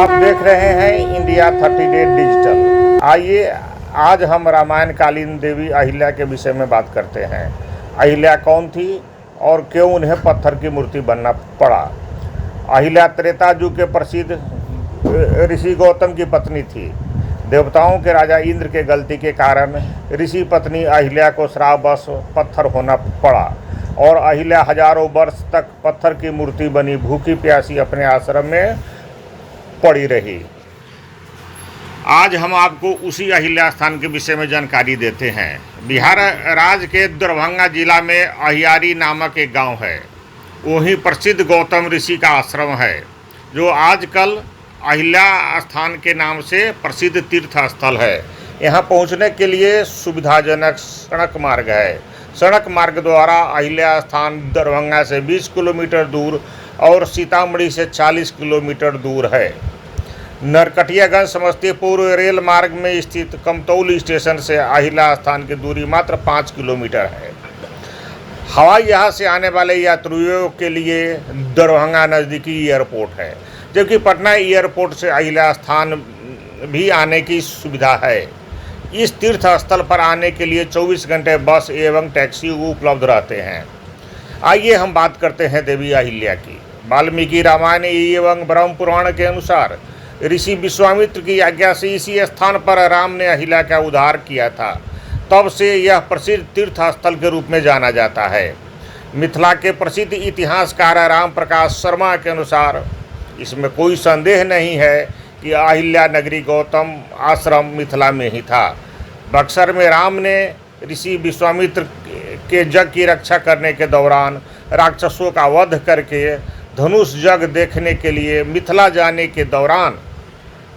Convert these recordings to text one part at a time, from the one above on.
आप देख रहे हैं इंडिया 30 डिजिटल। आइए आज हम रामायण कालीन देवी अहिल्या के विषय में बात करते हैं। अहिल्या कौन थी और क्यों उन्हें पत्थर की मूर्ति बनना पड़ा। अहिल्या त्रेता युग के प्रसिद्ध ऋषि गौतम की पत्नी थी। देवताओं के राजा इंद्र के गलती के कारण ऋषि पत्नी अहिल्या को श्रापवश पत्थर होना पड़ा और अहिल्या हजारों वर्ष तक पत्थर की मूर्ति बनी भूखी प्यासी अपने आश्रम में पड़ी रही। आज हम आपको उसी अहिल्या स्थान के विषय में जानकारी देते हैं। बिहार राज्य के दरभंगा जिला में अहियारी नामक एक गांव है। वहीं प्रसिद्ध गौतम ऋषि का आश्रम है, जो आजकल अहिल्या स्थान के नाम से प्रसिद्ध तीर्थ स्थल है। यहाँ पहुँचने के लिए सुविधाजनक सड़क मार्ग है। सड़क मार्ग द्वारा अहिल्या स्थान दरभंगा से 20 किलोमीटर दूर और सीतामढ़ी से 40 किलोमीटर दूर है। नरकटियागंज समस्तीपुर रेल मार्ग में स्थित कमतौल स्टेशन से अहिल्या स्थान की दूरी मात्र 5 किलोमीटर है। हवाई जहाज से आने वाले यात्रियों के लिए दरभंगा नज़दीकी एयरपोर्ट है, जबकि पटना एयरपोर्ट से अहिल्या स्थान भी आने की सुविधा है। इस तीर्थ स्थल पर आने के लिए 24 घंटे बस एवं टैक्सी उपलब्ध रहते हैं। आइए हम बात करते हैं देवी अहिल्या की। वाल्मीकि रामायण एवं ब्रह्म पुराण के अनुसार ऋषि विश्वामित्र की आज्ञा से इसी स्थान पर राम ने अहिल्या का उद्धार किया था। तब से यह प्रसिद्ध तीर्थ स्थल के रूप में जाना जाता है। मिथिला के प्रसिद्ध इतिहासकार राम प्रकाश शर्मा के अनुसार इसमें कोई संदेह नहीं है कि अहिल्या नगरी गौतम आश्रम मिथिला में ही था। बक्सर में राम ने ऋषि विश्वामित्र के जग की रक्षा करने के दौरान राक्षसों का वध करके धनुष जग देखने के लिए मिथिला जाने के दौरान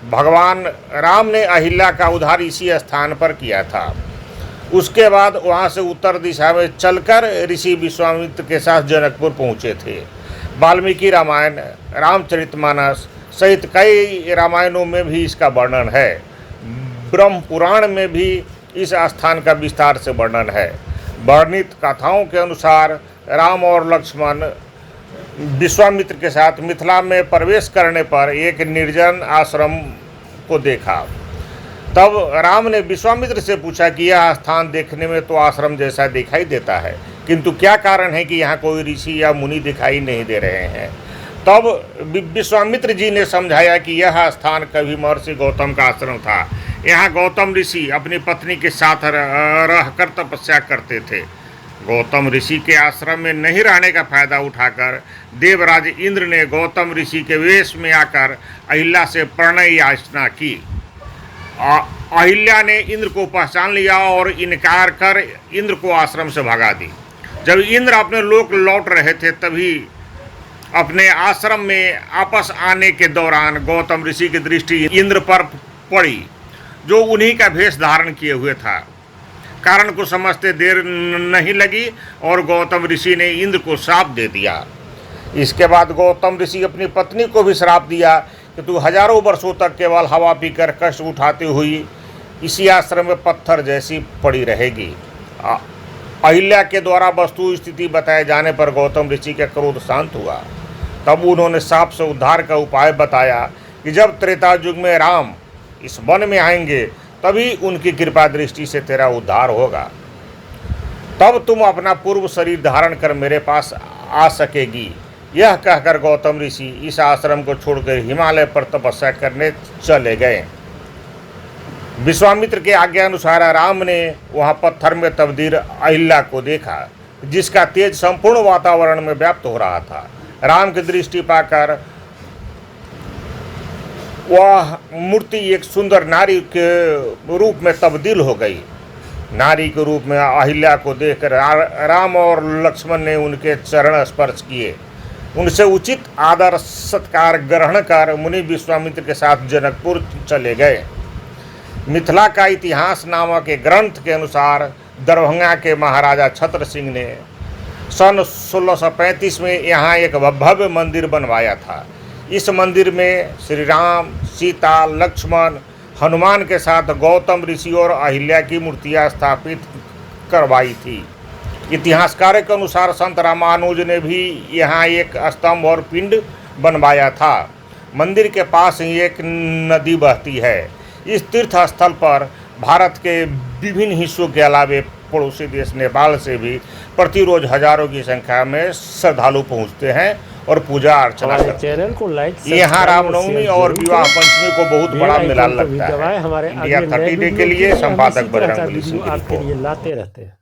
भगवान राम ने अहिल्या का उद्धार इसी स्थान पर किया था। उसके बाद वहां से उत्तर दिशा में चलकर ऋषि विश्वामित्र के साथ जनकपुर पहुंचे थे। वाल्मीकि रामायण, रामचरितमानस सहित कई रामायणों में भी इसका वर्णन है। ब्रह्म पुराण में भी इस स्थान का विस्तार से वर्णन है। वर्णित कथाओं के अनुसार राम और लक्ष्मण विश्वामित्र के साथ मिथिला में प्रवेश करने पर एक निर्जन आश्रम को देखा। तब राम ने विश्वामित्र से पूछा कि यह स्थान देखने में तो आश्रम जैसा दिखाई देता है, किंतु क्या कारण है कि यहाँ कोई ऋषि या मुनि दिखाई नहीं दे रहे हैं। तब विश्वामित्र जी ने समझाया कि यह स्थान कभी महर्षि गौतम का आश्रम था। यहाँ गौतम ऋषि अपनी पत्नी के साथ रहकर तपस्या करते थे। गौतम ऋषि के आश्रम में नहीं रहने का फायदा उठाकर देवराज इंद्र ने गौतम ऋषि के वेश में आकर अहिल्या से प्रणय याचना की। अहिल्या ने इंद्र को पहचान लिया और इनकार कर इंद्र को आश्रम से भगा दी। जब इंद्र अपने लोक लौट रहे थे, तभी अपने आश्रम में वापस आने के दौरान गौतम ऋषि की दृष्टि इंद्र पर पड़ी, जो उन्हीं का भेष धारण किए हुए था। कारण को समझते देर नहीं लगी और गौतम ऋषि ने इंद्र को श्राप दे दिया। इसके बाद गौतम ऋषि अपनी पत्नी को भी श्राप दिया कि तू हजारों वर्षों तक केवल हवा पीकर कष्ट उठाती हुई इसी आश्रम में पत्थर जैसी पड़ी रहेगी। अहिल्या के द्वारा वस्तु स्थिति बताए जाने पर गौतम ऋषि का क्रोध शांत हुआ। तब उन्होंने साप से उद्धार का उपाय बताया कि जब त्रेता युग में राम इस वन में आएंगे तभी उनकी कृपा दृष्टि से तेरा उद्धार होगा। तब तुम अपना पूर्व शरीर धारण कर मेरे पास आ सकेगी। यह कहकर गौतम ऋषि इस आश्रम को छोड़कर हिमालय पर तपस्या करने चले गए। विश्वामित्र के आज्ञा अनुसार राम ने वहां पत्थर में तब्दील अहिल्या को देखा, जिसका तेज संपूर्ण वातावरण में व्याप्त हो रहा था। राम की दृष्टि पाकर वह मूर्ति एक सुंदर नारी के रूप में तब्दील हो गई। नारी के रूप में अहिल्या को देखकर राम और लक्ष्मण ने उनके चरण स्पर्श किए। उनसे उचित आदर सत्कार ग्रहण कर मुनि विश्वामित्र के साथ जनकपुर चले गए। मिथिला का इतिहास नामक एक ग्रंथ के अनुसार दरभंगा के महाराजा छत्र सिंह ने सन 1635 में यहाँ एक भव्य मंदिर बनवाया था। इस मंदिर में श्री राम, सीता, लक्ष्मण, हनुमान के साथ गौतम ऋषि और अहिल्या की मूर्तियां स्थापित करवाई थी। इतिहासकारों के अनुसार संत रामानुज ने भी यहाँ एक स्तंभ और पिंड बनवाया था। मंदिर के पास ही एक नदी बहती है। इस तीर्थ स्थल पर भारत के विभिन्न हिस्सों के अलावे पड़ोसी देश नेपाल से भी प्रतिरोज हजारों की संख्या में श्रद्धालु पहुंचते हैं और पूजा अर्चना करते हैं। चैनल को लाइक, यहाँ रामनवमी और विवाह पंचमी को बहुत बड़ा मेला लगता है। इंडिया 30 डे के लिए संपादक बजरंग बली सिंह की रिपोर्ट। आपके लिए लाते रहते हैं।